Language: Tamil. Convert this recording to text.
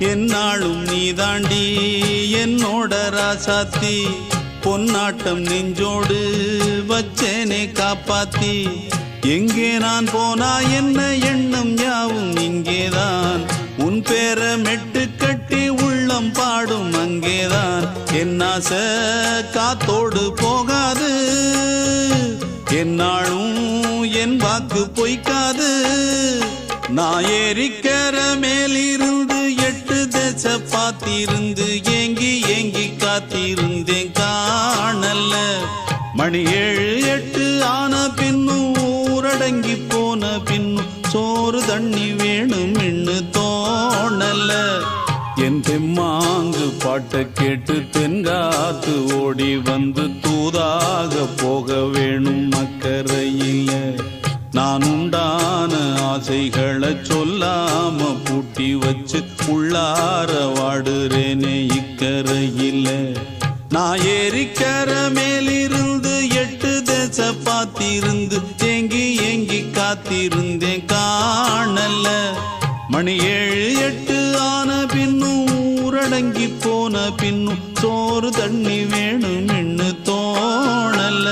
என்னாலும் நீதாண்டி என்னோட ராசாத்தி பொன்னாட்டம் நெஞ்சோடு வச்சேனே காப்பாத்தி எங்கே நான் போனா என்ன எண்ணம் யாவும் இங்கேதான் உன் பேர மெட்டு கட்டி உள்ளம் பாடும் அங்கேதான் என் ஆசை காத்தோடு போகாது என்னாலும் என் வாக்கு பொய்க்காது நான் ஏறிக்கர மேலிருந்து 8 தேச பார்த்திருந்து ஏங்கி ஏங்கி காத்திருந்தேன் காணல்ல மணி 7 8 ஆன பின்னும் ஊரடங்கி போன பின்னும் சோறு தண்ணி வேணும் இன்னு தோணல என் தெம்மாங்கு பாட்டை கேட்டு தென்காத்து ஓடி வந்து தூதாக போக வேணும் அக்கறையில நான் உண்டான ஆசைகளை சொல்லாம பூட்டி வச்சு உள்ளார வாடுறேனே இக்கரையில நான் ஏறிக்கர மேலிருந்து 8 தேச பார்த்திருந்து ஏங்கி ஏங்கி காத்திருந்தேன் காணல மணி 7 8 ஆன பின்னும் ஊரடங்கி போன பின்னும் சோறு தண்ணி வேணும் இன்னு தோணல